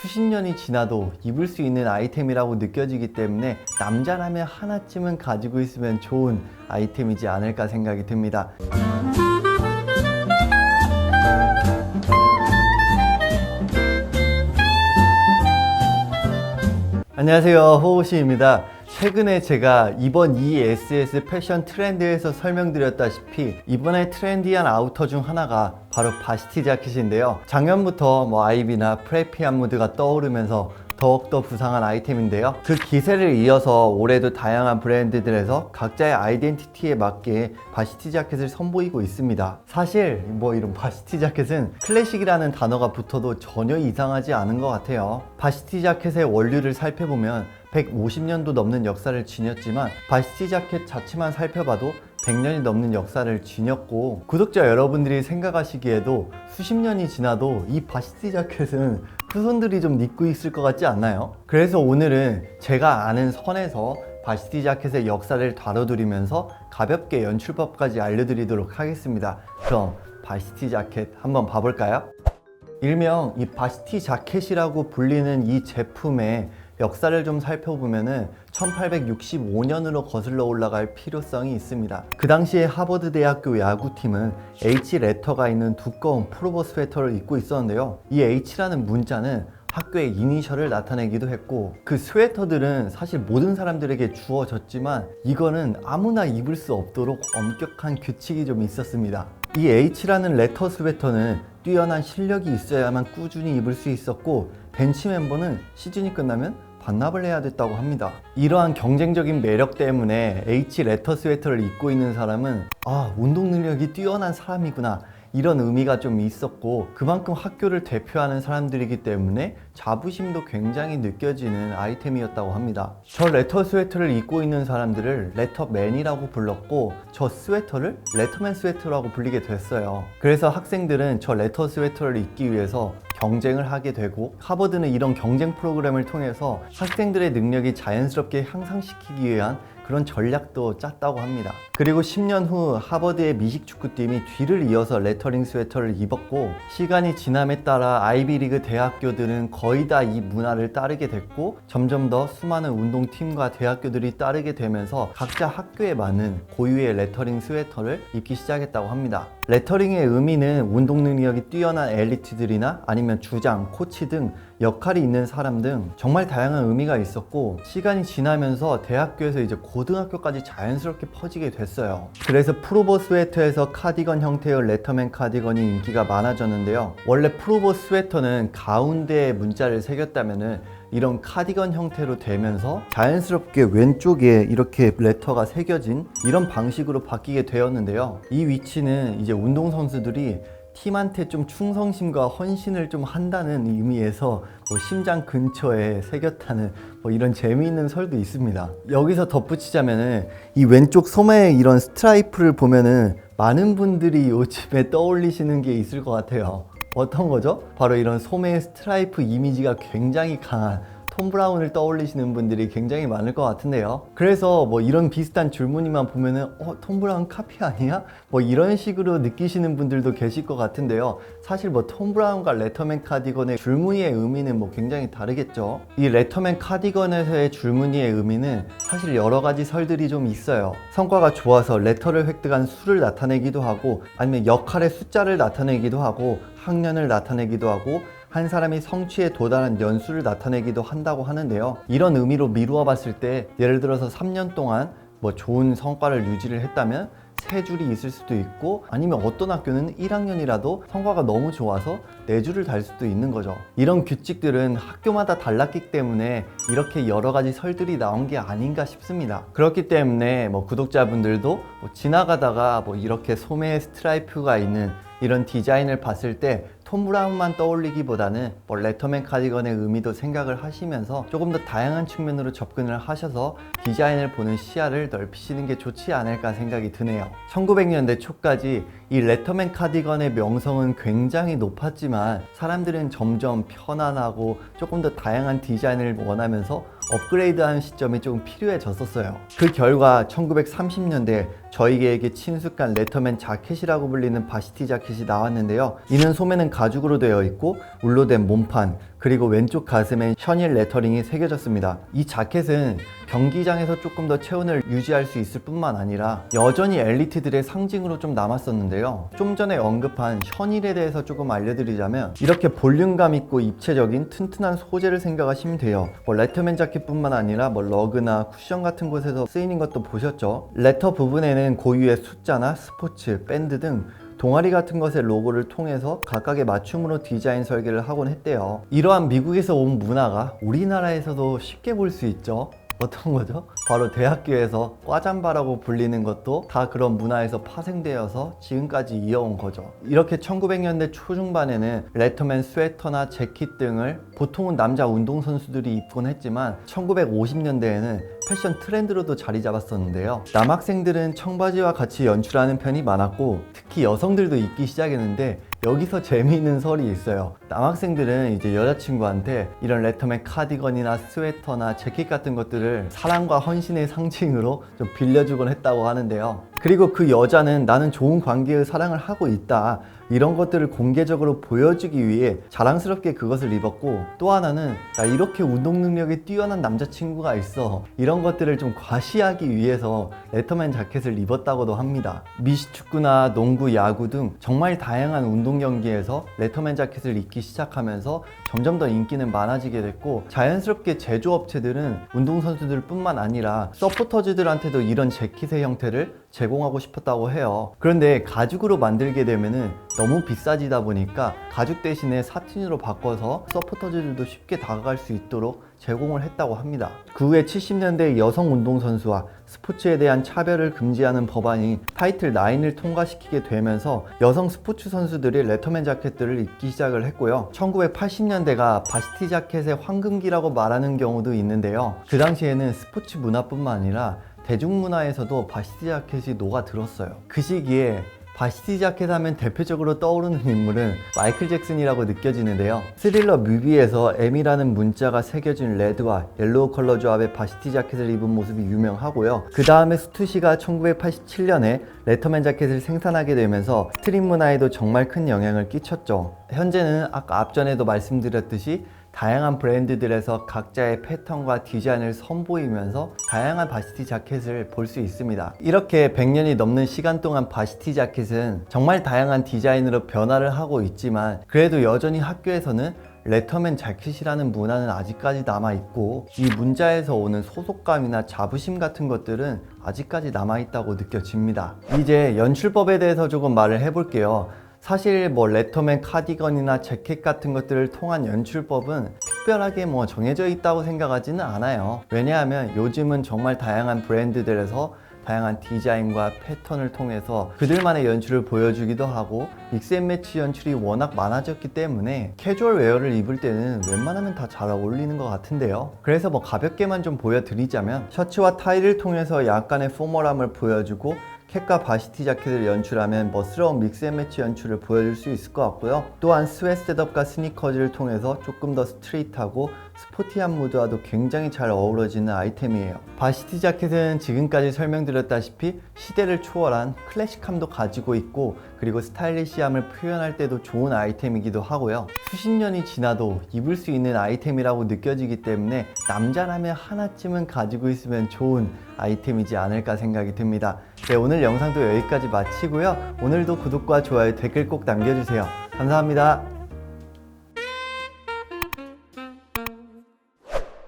수십 년이 지나도 입을 수 있는 아이템이라고 느껴지기 때문에 남자라면 하나쯤은 가지고 있으면 좋은 아이템이지 않을까 생각이 듭니다. 안녕하세요, 호호씨입니다. 최근에 제가 이번 ESS 패션 트렌드에서 설명드렸다시피 이번에 트렌디한 아우터 중 하나가 바로 바시티 자켓인데요. 작년부터 아이비나 프레피한 무드가 떠오르면서 더욱더 부상한 아이템인데요. 그 기세를 이어서 올해도 다양한 브랜드들에서 각자의 아이덴티티에 맞게 바시티 자켓을 선보이고 있습니다. 사실 이런 바시티 자켓은 클래식이라는 단어가 붙어도 전혀 이상하지 않은 것 같아요. 바시티 자켓의 원류를 살펴보면 150년도 넘는 역사를 지녔지만 바시티 자켓 자체만 살펴봐도 100년이 넘는 역사를 지녔고, 구독자 여러분들이 생각하시기에도 수십 년이 지나도 이 바시티 자켓은 후손들이 좀 입고 있을 것 같지 않나요? 그래서 오늘은 제가 아는 선에서 바시티 자켓의 역사를 다뤄드리면서 가볍게 연출법까지 알려드리도록 하겠습니다. 그럼 바시티 자켓 한번 봐볼까요? 일명 이 바시티 자켓이라고 불리는 이 제품의 역사를 좀 살펴보면은 1865년으로 거슬러 올라갈 필요성이 있습니다. 그 당시에 하버드 대학교 야구팀은 H 레터가 있는 두꺼운 풀오버 스웨터를 입고 있었는데요. 이 H라는 문자는 학교의 이니셜을 나타내기도 했고, 그 스웨터들은 사실 모든 사람들에게 주어졌지만 이거는 아무나 입을 수 없도록 엄격한 규칙이 좀 있었습니다. 이 H라는 레터 스웨터는 뛰어난 실력이 있어야만 꾸준히 입을 수 있었고, 벤치 멤버는 시즌이 끝나면 반납을 해야 됐다고 합니다. 이러한 경쟁적인 매력 때문에 H 레터 스웨터를 입고 있는 사람은 운동 능력이 뛰어난 사람이구나, 이런 의미가 좀 있었고, 그만큼 학교를 대표하는 사람들이기 때문에 자부심도 굉장히 느껴지는 아이템이었다고 합니다. 저 레터 스웨터를 입고 있는 사람들을 레터맨이라고 불렀고, 저 스웨터를 레터맨 스웨터라고 불리게 됐어요. 그래서 학생들은 저 레터 스웨터를 입기 위해서 경쟁을 하게 되고, 하버드는 이런 경쟁 프로그램을 통해서 학생들의 능력이 자연스럽게 향상시키기 위한 그런 전략도 짰다고 합니다. 그리고 10년 후 하버드의 미식축구팀이 뒤를 이어서 레터링 스웨터를 입었고, 시간이 지남에 따라 아이비리그 대학교들은 거의 다 이 문화를 따르게 됐고, 점점 더 수많은 운동팀과 대학교들이 따르게 되면서 각자 학교에 맞는 고유의 레터링 스웨터를 입기 시작했다고 합니다. 레터링의 의미는 운동 능력이 뛰어난 엘리트들이나 아니면 주장, 코치 등 역할이 있는 사람 등 정말 다양한 의미가 있었고, 시간이 지나면서 대학교에서 이제 고등학교까지 자연스럽게 퍼지게 됐어요. 그래서 풀오버 스웨터에서 카디건 형태의 레터맨 카디건이 인기가 많아졌는데요. 원래 풀오버 스웨터는 가운데에 문자를 새겼다면은 이런 카디건 형태로 되면서 자연스럽게 왼쪽에 이렇게 레터가 새겨진 이런 방식으로 바뀌게 되었는데요. 이 위치는 이제 운동선수들이 팀한테 좀 충성심과 헌신을 좀 한다는 의미에서 심장 근처에 새겼다는 이런 재미있는 설도 있습니다. 여기서 덧붙이자면은 이 왼쪽 소매에 이런 스트라이프를 보면은 많은 분들이 요즘에 떠올리시는 게 있을 것 같아요. 어떤 거죠? 바로 이런 소매의 스트라이프 이미지가 굉장히 강한 톰 브라운을 떠올리시는 분들이 굉장히 많을 것 같은데요. 그래서 이런 비슷한 줄무늬만 보면은 톰 브라운 카피 아니야? 이런 식으로 느끼시는 분들도 계실 것 같은데요. 사실 톰 브라운과 레터맨 카디건의 줄무늬의 의미는 굉장히 다르겠죠. 이 레터맨 카디건에서의 줄무늬의 의미는 사실 여러 가지 설들이 좀 있어요. 성과가 좋아서 레터를 획득한 수를 나타내기도 하고, 아니면 역할의 숫자를 나타내기도 하고, 학년을 나타내기도 하고, 한 사람이 성취에 도달한 연수를 나타내기도 한다고 하는데요. 이런 의미로 미루어 봤을 때 예를 들어서 3년 동안 좋은 성과를 유지를 했다면 3줄이 있을 수도 있고, 아니면 어떤 학교는 1학년이라도 성과가 너무 좋아서 4줄을 달 수도 있는 거죠. 이런 규칙들은 학교마다 달랐기 때문에 이렇게 여러 가지 설들이 나온 게 아닌가 싶습니다. 그렇기 때문에 구독자분들도 지나가다가 이렇게 소매에 스트라이프가 있는 이런 디자인을 봤을 때 톰 브라운만 떠올리기보다는 레터맨 카디건의 의미도 생각을 하시면서 조금 더 다양한 측면으로 접근을 하셔서 디자인을 보는 시야를 넓히시는 게 좋지 않을까 생각이 드네요. 1900년대 초까지 이 레터맨 카디건의 명성은 굉장히 높았지만 사람들은 점점 편안하고 조금 더 다양한 디자인을 원하면서 업그레이드하는 시점이 좀 필요해졌었어요. 그 결과 1930년대 저희에게 친숙한 레터맨 자켓이라고 불리는 바시티 자켓이 나왔는데요. 이는 소매는 가죽으로 되어 있고 울로 된 몸판, 그리고 왼쪽 가슴엔 셔닐 레터링이 새겨졌습니다. 이 자켓은 경기장에서 조금 더 체온을 유지할 수 있을 뿐만 아니라 여전히 엘리트들의 상징으로 좀 남았었는데요. 좀 전에 언급한 셔닐에 대해서 조금 알려드리자면 이렇게 볼륨감 있고 입체적인 튼튼한 소재를 생각하시면 돼요. 레터맨 자켓뿐만 아니라 러그나 쿠션 같은 곳에서 쓰이는 것도 보셨죠? 레터 부분에는 고유의 숫자나 스포츠, 밴드 등 동아리 같은 것의 로고를 통해서 각각의 맞춤으로 디자인 설계를 하곤 했대요. 이러한 미국에서 온 문화가 우리나라에서도 쉽게 볼 수 있죠. 어떤 거죠? 바로 대학교에서 과잠바라고 불리는 것도 다 그런 문화에서 파생되어서 지금까지 이어온 거죠. 이렇게 1900년대 초중반에는 레터맨 스웨터나 재킷 등을 보통은 남자 운동선수들이 입곤 했지만 1950년대에는 패션 트렌드로도 자리 잡았었는데요. 남학생들은 청바지와 같이 연출하는 편이 많았고 특히 여성들도 입기 시작했는데 여기서 재미있는 설이 있어요. 남학생들은 이제 여자친구한테 이런 레터맨 카디건이나 스웨터나 재킷 같은 것들을 사랑과 헌신의 상징으로 좀 빌려주곤 했다고 하는데요. 그리고 그 여자는 나는 좋은 관계의 사랑을 하고 있다, 이런 것들을 공개적으로 보여주기 위해 자랑스럽게 그것을 입었고, 또 하나는 나 이렇게 운동 능력이 뛰어난 남자친구가 있어, 이런 것들을 좀 과시하기 위해서 레터맨 자켓을 입었다고도 합니다. 미식축구나 농구, 야구 등 정말 다양한 운동 경기에서 레터맨 자켓을 입기 시작하면서 점점 더 인기는 많아지게 됐고, 자연스럽게 제조업체들은 운동선수들 뿐만 아니라 서포터즈들한테도 이런 재킷의 형태를 제공하고 싶었다고 해요. 그런데 가죽으로 만들게 되면은 너무 비싸지다 보니까 가죽 대신에 사틴으로 바꿔서 서포터즈들도 쉽게 다가갈 수 있도록 제공을 했다고 합니다. 그 후에 70년대 여성 운동선수와 스포츠에 대한 차별을 금지하는 법안이 타이틀 9을 통과시키게 되면서 여성 스포츠 선수들이 레터맨 자켓들을 입기 시작을 했고요. 1980년대가 바시티 자켓의 황금기라고 말하는 경우도 있는데요. 그 당시에는 스포츠 문화뿐만 아니라 대중문화에서도 바시티 자켓이 녹아들었어요. 그 시기에 바시티 자켓 하면 대표적으로 떠오르는 인물은 마이클 잭슨이라고 느껴지는데요. 스릴러 뮤비에서 M이라는 문자가 새겨진 레드와 옐로우 컬러 조합의 바시티 자켓을 입은 모습이 유명하고요. 그 다음에 스투시가 1987년에 레터맨 자켓을 생산하게 되면서 스트릿 문화에도 정말 큰 영향을 끼쳤죠. 현재는 아까 앞전에도 말씀드렸듯이 다양한 브랜드들에서 각자의 패턴과 디자인을 선보이면서 다양한 바시티 자켓을 볼 수 있습니다. 이렇게 100년이 넘는 시간 동안 바시티 자켓은 정말 다양한 디자인으로 변화를 하고 있지만 그래도 여전히 학교에서는 레터맨 자켓이라는 문화는 아직까지 남아있고 이 문자에서 오는 소속감이나 자부심 같은 것들은 아직까지 남아있다고 느껴집니다. 이제 연출법에 대해서 조금 말을 해볼게요. 사실 레터맨 카디건이나 재킷 같은 것들을 통한 연출법은 특별하게 정해져 있다고 생각하지는 않아요. 왜냐하면 요즘은 정말 다양한 브랜드들에서 다양한 디자인과 패턴을 통해서 그들만의 연출을 보여주기도 하고 믹스앤매치 연출이 워낙 많아졌기 때문에 캐주얼 웨어를 입을 때는 웬만하면 다 잘 어울리는 것 같은데요. 그래서 가볍게만 좀 보여드리자면 셔츠와 타이를 통해서 약간의 포멀함을 보여주고 캡과 바시티 자켓을 연출하면 멋스러운 믹스앤매치 연출을 보여줄 수 있을 것 같고요. 또한 스웨트 셋업과 스니커즈를 통해서 조금 더 스트레이트하고 스포티한 무드와도 굉장히 잘 어우러지는 아이템이에요. 바시티 자켓은 지금까지 설명드렸다시피 시대를 초월한 클래식함도 가지고 있고 그리고 스타일리시함을 표현할 때도 좋은 아이템이기도 하고요. 수십 년이 지나도 입을 수 있는 아이템이라고 느껴지기 때문에 남자라면 하나쯤은 가지고 있으면 좋은 아이템이지 않을까 생각이 듭니다. 네, 오늘 영상도 여기까지 마치고요. 오늘도 구독과 좋아요, 댓글 꼭 남겨주세요. 감사합니다.